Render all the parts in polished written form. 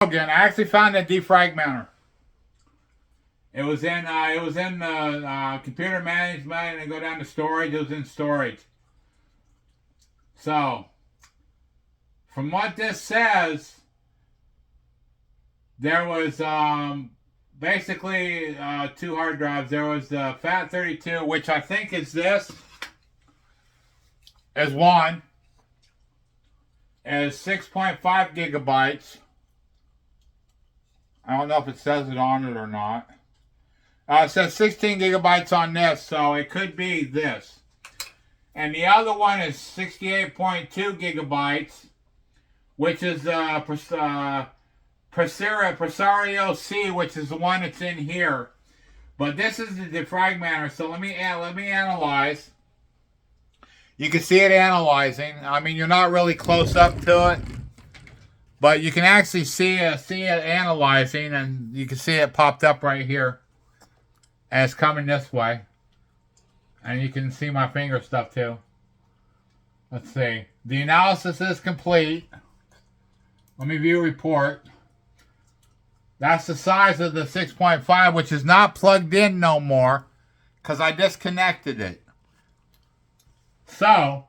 Again, I actually found a defragmenter. It was in computer management, and go down to storage. It was in storage. So, from what this says, there was basically two hard drives. There was the FAT32, which I think is this, is one, is 6.5 gigabytes. I don't know if it says it on it or not. It says 16 gigabytes on this, so it could be this. And the other one is 68.2 gigabytes, which is Presario C, which is the one that's in here. But this is the defragmenter, so let me analyze. You can see it analyzing. I mean, you're not really close up to it, but you can actually see it analyzing, and you can see it popped up right here. And it's coming this way. And you can see my finger stuff too. Let's see. The analysis is complete. Let me view report. That's the size of the 6.5, which is not plugged in no more, because I disconnected it. So,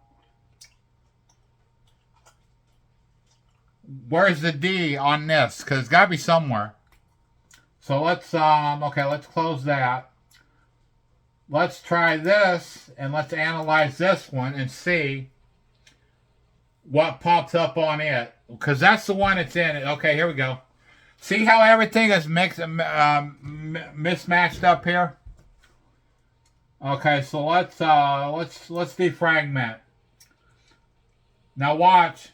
where's the D on this? Because it's got to be somewhere. So let's close that. Let's try this, and let's analyze this one and see what pops up on it. Because that's the one that's in it. Okay, here we go. See how everything is mismatched up here? Okay, so let's defragment. Now watch.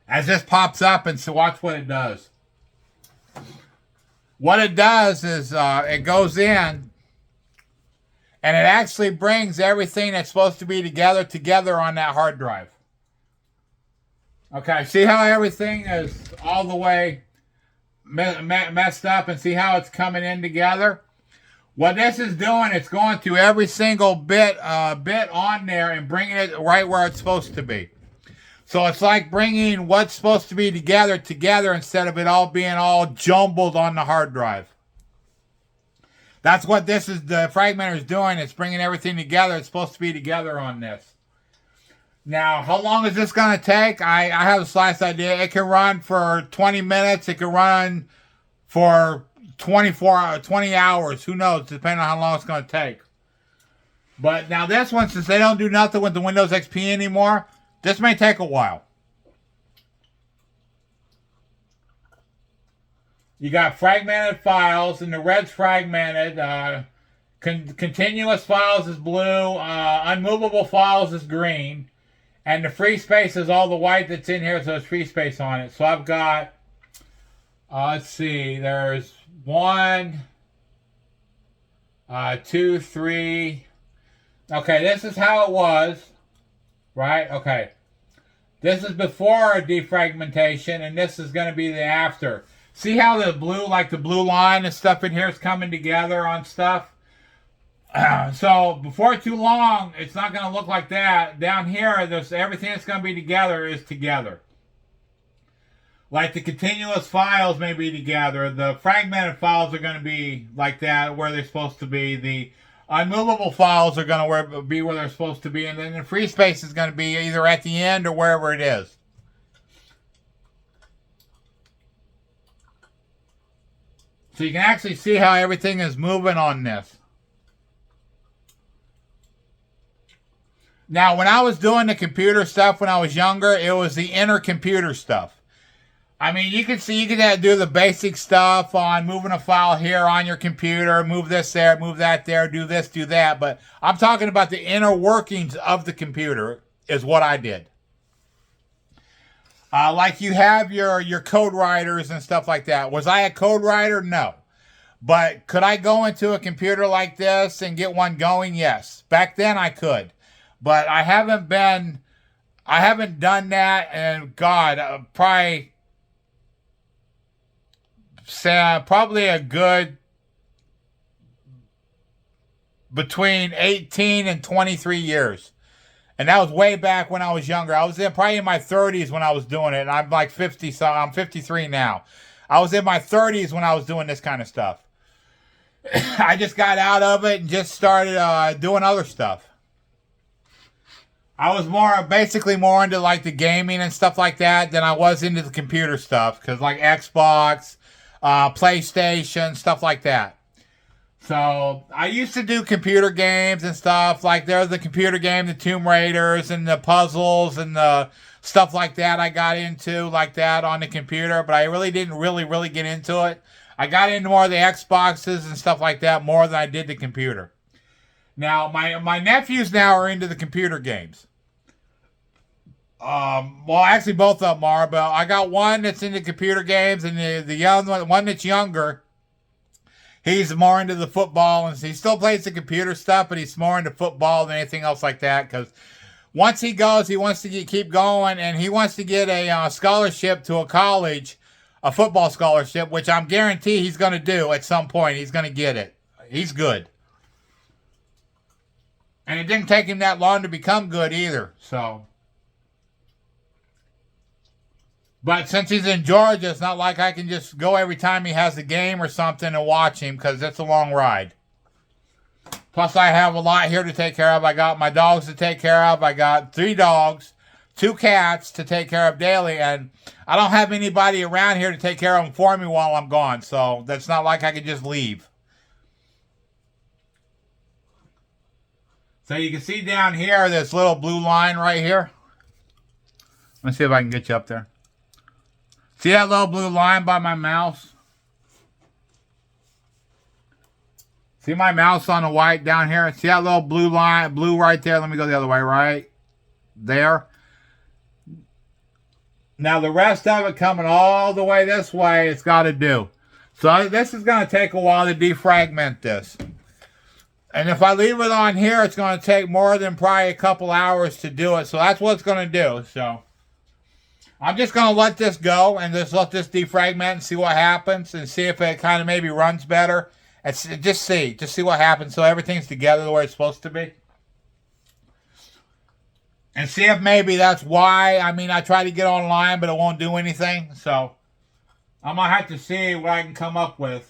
As this pops up, and so watch what it does. What it does is it goes in, and it actually brings everything that's supposed to be together on that hard drive. Okay, see how everything is all the way messed up, and see how it's coming in together? What this is doing, it's going through every single bit on there and bringing it right where it's supposed to be. So it's like bringing what's supposed to be together instead of it all being all jumbled on the hard drive. That's what the fragmenter is doing. It's bringing everything together. It's supposed to be together on this. Now, how long is this going to take? I have a slice idea. It can run for 20 minutes. It can run for 20 hours. Who knows, depending on how long it's going to take. But now this one, since they don't do nothing with the Windows XP anymore, this may take a while. You got fragmented files, and the red's fragmented. Continuous files is blue. Unmovable files is green. And the free space is all the white that's in here, so there's free space on it. So I've got, let's see, there's 1, 2, 3. Okay, this is how it was. Right? Okay. This is before defragmentation, and this is going to be the after. See how the blue, like the blue line and stuff in here is coming together on stuff? So before too long, it's not going to look like that. Down here, there's everything that's going to be together is together. Like the continuous files may be together. The fragmented files are going to be like that, where they're supposed to be. The unmovable files are going to be where they're supposed to be. And then the free space is going to be either at the end or wherever it is. So you can actually see how everything is moving on this. Now, when I was doing the computer stuff when I was younger, it was the inner computer stuff. I mean, you can see, you can do the basic stuff on moving a file here on your computer, move this there, move that there, do this, do that. But I'm talking about the inner workings of the computer is what I did. Like you have your code writers and stuff like that. Was I a code writer? No. But could I go into a computer like this and get one going? Yes. Back then I could. But I haven't done that, and God, probably a good between 18 and 23 years. And that was way back when I was younger. I was probably in my 30s when I was doing it. And I'm like 50, so I'm 53 now. I was in my 30s when I was doing this kind of stuff. I just got out of it and just started doing other stuff. I was basically more into like the gaming and stuff like that than I was into the computer stuff. Because like Xbox, PlayStation, stuff like that. So I used to do computer games and stuff. Like there's the computer game, the Tomb Raiders and the puzzles and the stuff like that I got into like that on the computer. But I really didn't really get into it. I got into more of the Xboxes and stuff like that more than I did the computer. Now, my nephews now are into the computer games. Well, actually, both of them are, but I got one that's into computer games, and the young one that's younger, he's more into the football, and he still plays the computer stuff, but he's more into football than anything else like that, because once he goes, he wants to keep going, and he wants to get a scholarship to a college, a football scholarship, which I'm guaranteed he's going to do at some point. He's going to get it. He's good. And it didn't take him that long to become good either, so... But since he's in Georgia, it's not like I can just go every time he has a game or something and watch him, because it's a long ride. Plus, I have a lot here to take care of. I got my dogs to take care of. I got 3 dogs, 2 cats to take care of daily, and I don't have anybody around here to take care of them for me while I'm gone, so that's not like I can just leave. So you can see down here, this little blue line right here. Let's see if I can get you up there. See that little blue line by my mouse? See my mouse on the white down here? See that little blue line, blue right there? Let me go the other way, right there. Now the rest of it coming all the way this way, it's got to do. So this is going to take a while to defragment this. And if I leave it on here, it's going to take more than probably a couple hours to do it. So that's what it's going to do. So I'm just going to let this go and just let this defragment and see what happens and see if it kind of maybe runs better. And just see what happens so everything's together the way it's supposed to be. And see if maybe that's why. I mean, I try to get online, but it won't do anything. So I'm going to have to see what I can come up with.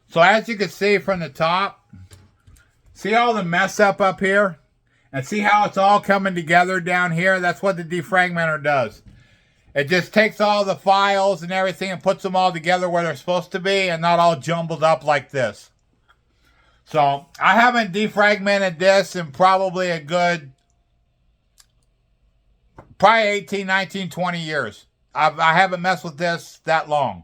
So as you can see from the top, see all the mess up here? And see how it's all coming together down here? That's what the defragmenter does. It just takes all the files and everything and puts them all together where they're supposed to be and not all jumbled up like this. So I haven't defragmented this in probably a good, probably 18, 19, 20 years. I haven't messed with this that long.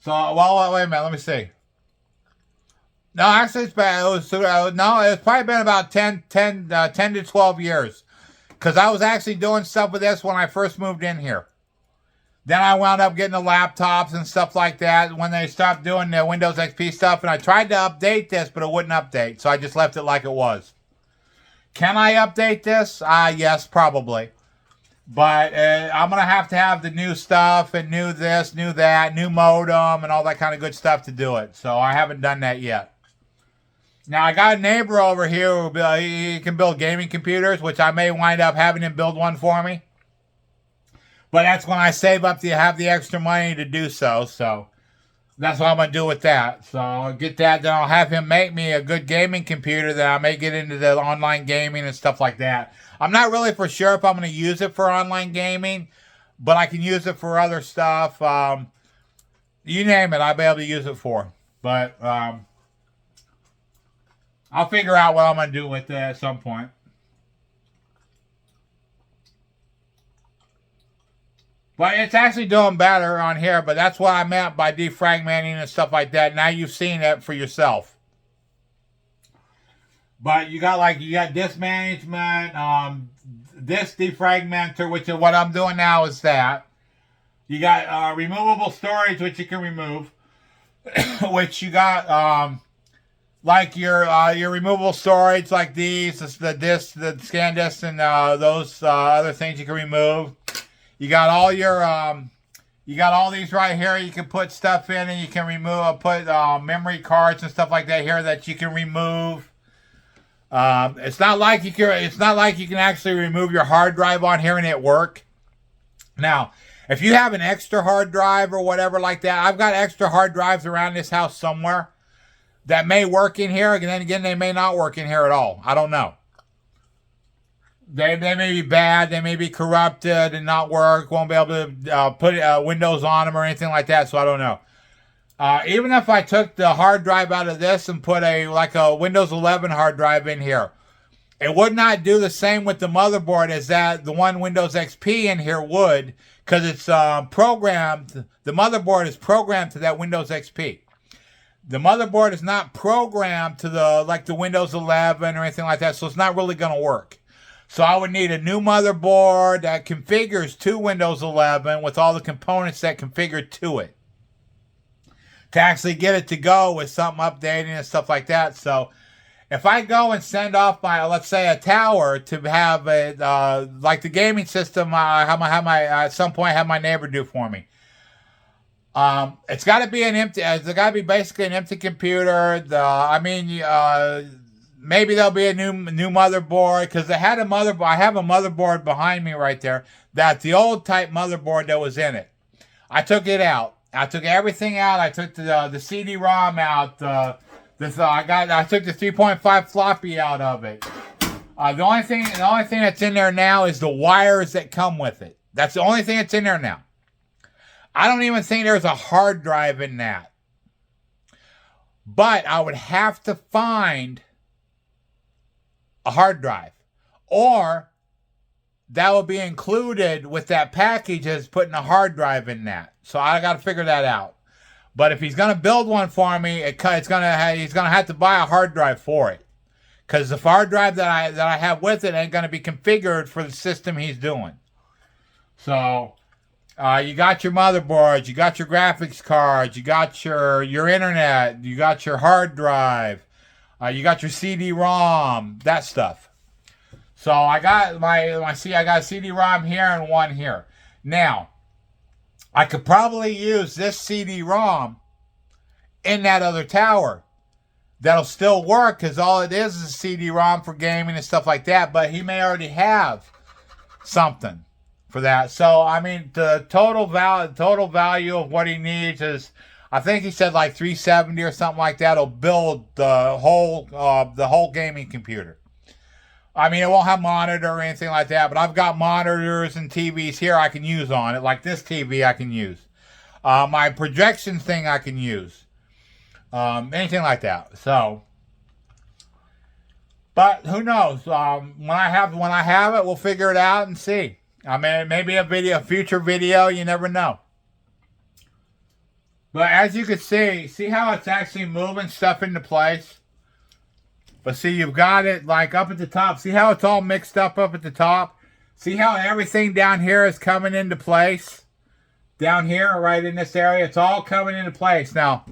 So, well, wait a minute, let me see. No, actually, it's been, it's probably been about 10 to 12 years. Because I was actually doing stuff with this when I first moved in here. Then I wound up getting the laptops and stuff like that when they stopped doing the Windows XP stuff. And I tried to update this, but it wouldn't update. So I just left it like it was. Can I update this? Yes, probably. But I'm going to have the new stuff and new this, new that, new modem and all that kind of good stuff to do it. So I haven't done that yet. Now, I got a neighbor over here who he can build gaming computers, which I may wind up having him build one for me. But that's when I save up to have the extra money to do so. So that's what I'm going to do with that. So I'll get that. Then I'll have him make me a good gaming computer that I may get into the online gaming and stuff like that. I'm not really for sure if I'm going to use it for online gaming, but I can use it for other stuff. You name it, I'll be able to use it for. But I'll figure out what I'm going to do with it at some point. But it's actually doing better on here, but that's what I meant by defragmenting and stuff like that. Now you've seen it for yourself. But you got disk management, disk defragmenter, which is what I'm doing now is that. You got removable storage, which you can remove, which you got like your removable storage, like these, the disc, the scan discs, and those other things you can remove. You got all your you got all these right here. You can put stuff in, and you can remove, put memory cards and stuff like that here that you can remove. It's not like you can. It's not like you can actually remove your hard drive on here and it work. Now, if you have an extra hard drive or whatever like that, I've got extra hard drives around this house somewhere that may work in here, and then again, they may not work in here at all. I don't know. They may be bad. They may be corrupted and not work. Won't be able to put Windows on them or anything like that. So I don't know. Even if I took the hard drive out of this and put a Windows 11 hard drive in here, it would not do the same with the motherboard as that the one Windows XP in here would, because it's programmed. The motherboard is programmed to that Windows XP. The motherboard is not programmed to the Windows 11 or anything like that, so it's not really going to work. So I would need a new motherboard that configures to Windows 11 with all the components that configure to it, to actually get it to go with something updating and stuff like that. So if I go and send off my, let's say, a tower to have it, like the gaming system, at some point have my neighbor do for me. It's got to be an empty. It's got to be basically an empty computer. Maybe there'll be a new motherboard, because I had a motherboard. I have a motherboard behind me right there. That's the old type motherboard that was in it. I took it out. I took everything out. I took the CD-ROM out. I took the 3.5 floppy out of it. The only thing that's in there now is the wires that come with it. That's the only thing that's in there now. I don't even think there's a hard drive in that. But I would have to find a hard drive, or that will be included with that package as putting a hard drive in that. So I got to figure that out. But if he's going to build one for me, he's going to have to buy a hard drive for it, because the hard drive that I have with it ain't going to be configured for the system he's doing. So you got your motherboard, you got your graphics cards, you got your internet, you got your hard drive, you got your CD-ROM, that stuff. So I got I got a CD-ROM here and one here. Now, I could probably use this CD-ROM in that other tower. That'll still work, because all it is a CD-ROM for gaming and stuff like that. But he may already have something for that. So I mean, the total value of what he needs is, I think he said like $370 or something like that. Will build the whole gaming computer. I mean, it won't have monitor or anything like that, but I've got monitors and TVs here I can use on it. Like this TV I can use. My projection thing I can use. Anything like that. So, but who knows? When I have it, we'll figure it out and see. I mean, maybe a future video, you never know. But as you can see how it's actually moving stuff into place? But see, you've got it like up at the top. See how it's all mixed up at the top? See how everything down here is coming into place? Down here, right in this area, it's all coming into place. Now,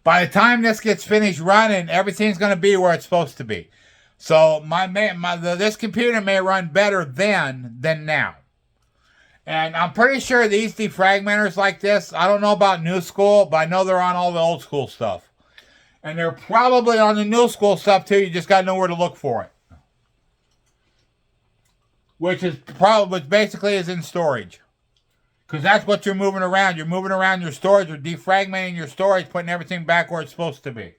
by the time this gets finished running, everything's going to be where it's supposed to be. So this computer may run better then than now. And I'm pretty sure these defragmenters like this, I don't know about new school, but I know they're on all the old school stuff. And they're probably on the new school stuff too. You just got to know where to look for it. Which basically is in storage. Because that's what you're moving around. You're moving around your storage, or defragmenting your storage, putting everything back where it's supposed to be.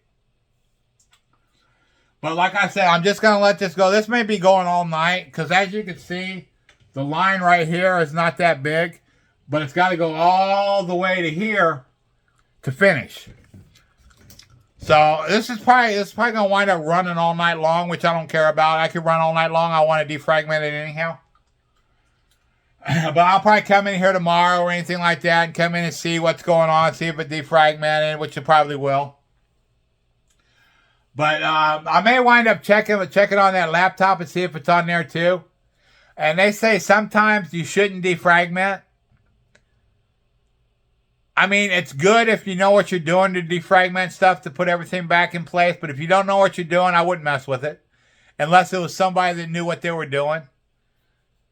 But like I said, I'm just going to let this go. This may be going all night, because as you can see, the line right here is not that big. But it's got to go all the way to here to finish. So this is probably going to wind up running all night long, which I don't care about. I could run all night long. I want to defragment it anyhow. But I'll probably come in here tomorrow or anything like that and come in and see what's going on, see if it defragmented, which it probably will. But I may wind up checking on that laptop and see if it's on there too. And they say sometimes you shouldn't defragment. I mean, it's good if you know what you're doing to defragment stuff, to put everything back in place. But if you don't know what you're doing, I wouldn't mess with it. Unless it was somebody that knew what they were doing.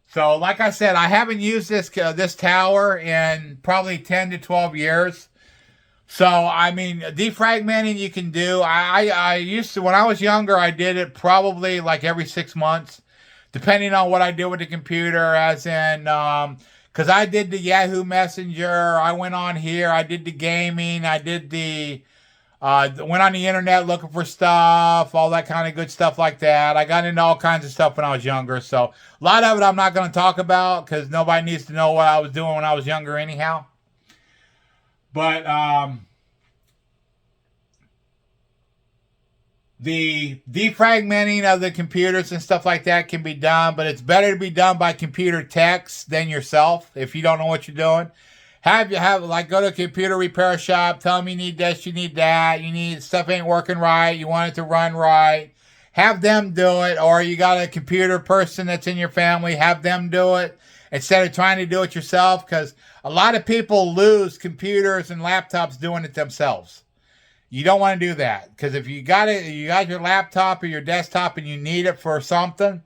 So, like I said, I haven't used this tower in probably 10 to 12 years. So, I mean, defragmenting you can do. I used to, when I was younger, I did it probably like every 6 months, depending on what I did with the computer, as in, because I did the Yahoo Messenger, I went on here, I did the gaming, I did went on the internet looking for stuff, all that kind of good stuff like that. I got into all kinds of stuff when I was younger. So, a lot of it I'm not going to talk about because nobody needs to know what I was doing when I was younger, anyhow. But the defragmenting of the computers and stuff like that can be done, but it's better to be done by computer techs than yourself if you don't know what you're doing. Like go to a computer repair shop, tell them you need this, you need that, you need stuff ain't working right, you want it to run right. Have them do it, or you got a computer person that's in your family, have them do it instead of trying to do it yourself, because a lot of people lose computers and laptops doing it themselves. You don't want to do that, because if you got your laptop or your desktop and you need it for something,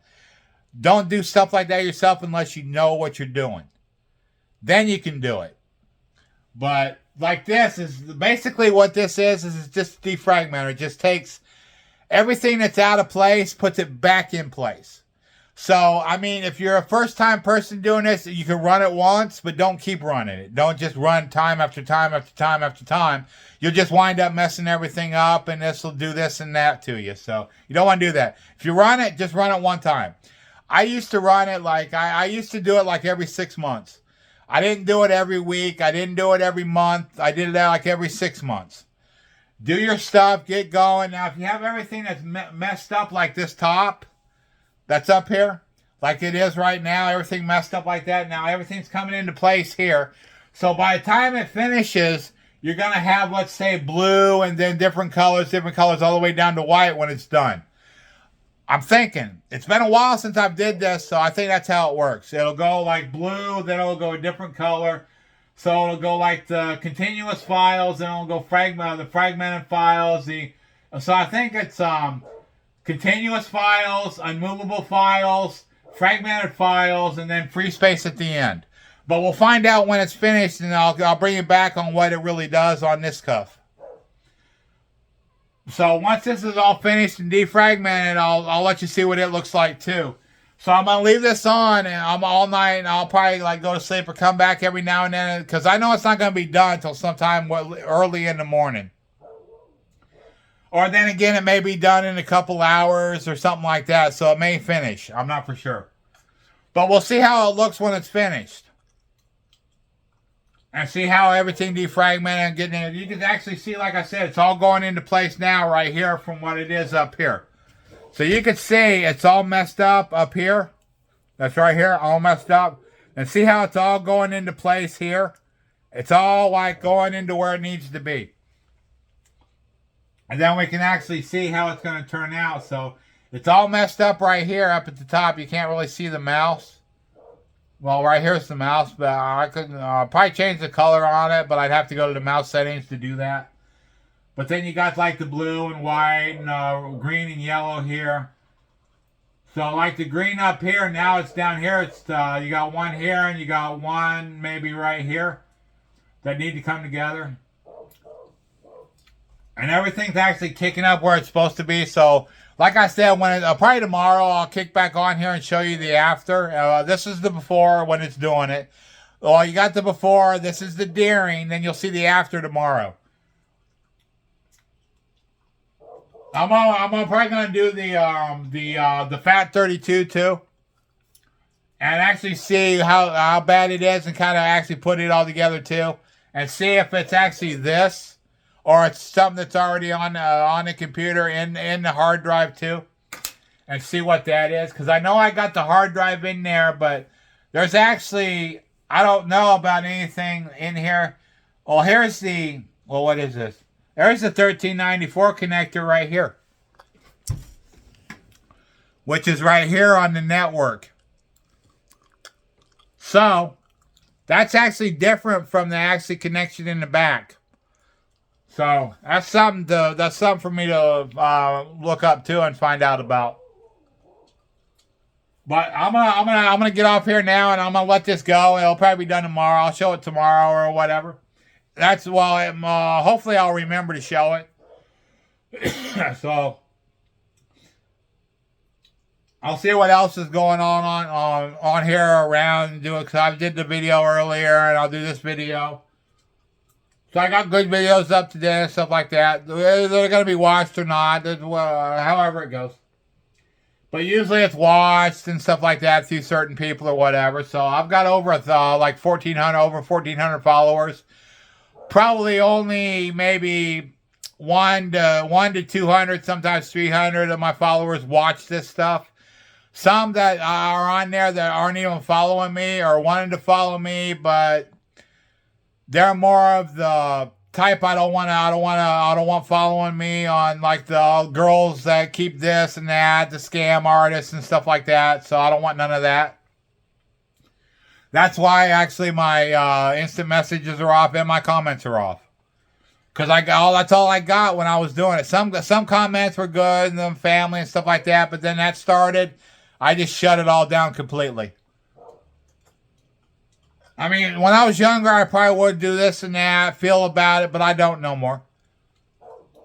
don't do stuff like that yourself unless you know what you're doing. Then you can do it. But like this is basically what this is it's just a defragmenter. It just takes everything that's out of place, puts it back in place. So, I mean, if you're a first-time person doing this, you can run it once, but don't keep running it. Don't just run time after time after time after time. You'll just wind up messing everything up, and this will do this and that to you. So, you don't want to do that. If you run it, just run it one time. I used to run it like, I used to do it like every 6 months. I didn't do it every week. I didn't do it every month. I did it like every 6 months. Do your stuff, get going. Now, if you have everything that's messed up like this top, that's up here, like it is right now, everything messed up like that. Now everything's coming into place here. So by the time it finishes, you're going to have, let's say, blue and then different colors all the way down to white when it's done. I'm thinking, it's been a while since I've did this, so I think that's how it works. It'll go like blue, then it'll go a different color. So it'll go like the continuous files, then it'll go the fragmented files. So I think it's continuous files, unmovable files, fragmented files, and then free space at the end. But we'll find out when it's finished, and I'll bring you back on what it really does on this cuff. So once this is all finished and defragmented, I'll let you see what it looks like too. So I'm gonna leave this on, and I'm all night, and I'll probably like go to sleep or come back every now and then, because I know it's not gonna be done until sometime early in the morning. Or then again, it may be done in a couple hours or something like that, so it may finish. I'm not for sure. But we'll see how it looks when it's finished. And see how everything defragmented and getting in. You can actually see, like I said, it's all going into place now right here from what it is up here. So you can see it's all messed up here. That's right here, all messed up. And see how it's all going into place here? It's all like going into where it needs to be. And then we can actually see how it's going to turn out. So it's all messed up right here up at the top. You can't really see the mouse. Well, right here's the mouse, but I could probably change the color on it, but I'd have to go to the mouse settings to do that. But then you got like the blue and white and green and yellow here. So like the green up here, now it's down here. It's you got one here and you got one maybe right here that need to come together. And everything's actually kicking up where it's supposed to be. So, like I said, when probably tomorrow I'll kick back on here and show you the after. This is the before when it's doing it. Well, you got the before. This is the during. Then you'll see the after tomorrow. I'm probably gonna do the Fat 32 too, and actually see how bad it is, and kind of actually put it all together too, and see if it's actually this. Or it's something that's already on the computer in the hard drive too. And see what that is. Because I know I got the hard drive in there. But there's actually, I don't know about anything in here. Well, here's the, well, what is this? There's the 1394 connector right here. Which is right here on the network. So, that's actually different from the actual connection in the back. So that's something for me to look up too and find out about. But I'm gonna get off here now, and I'm gonna let this go. It'll probably be done tomorrow. I'll show it tomorrow or whatever. that's, well, hopefully I'll remember to show it. So I'll see what else is going on here around. Because I did the video earlier, and I'll do this video. So I got good videos up today and stuff like that. They're going to be watched or not, however it goes. But usually it's watched and stuff like that through certain people or whatever. So I've got over like 1,400 followers. Probably only maybe 1 to 200, sometimes 300 of my followers watch this stuff. Some that are on there that aren't even following me or wanting to follow me, but they're more of the type I don't want following me on, like the girls that keep this and that, the scam artists and stuff like that. So I don't want none of that. That's why actually my instant messages are off and my comments are off. Because that's all I got when I was doing it. Some comments were good and the family and stuff like that, but then that started, I just shut it all down completely. I mean, when I was younger, I probably would do this and that, feel about it, but I don't no more.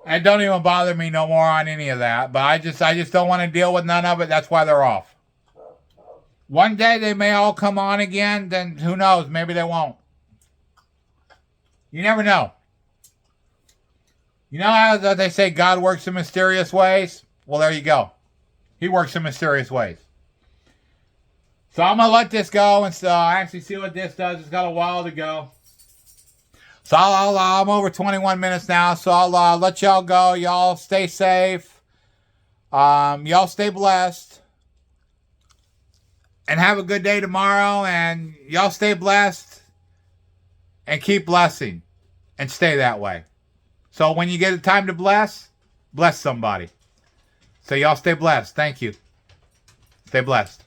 It don't even bother me no more on any of that. But I just don't want to deal with none of it. That's why they're off. One day they may all come on again, then who knows? Maybe they won't. You never know. You know how they say God works in mysterious ways? Well, there you go. He works in mysterious ways. So I'm going to let this go and actually see what this does. It's got a while to go. So I'm over 21 minutes now. So I'll let y'all go. Y'all stay safe. Y'all stay blessed. And have a good day tomorrow. And y'all stay blessed. And keep blessing. And stay that way. So when you get a time to bless somebody. So y'all stay blessed. Thank you. Stay blessed.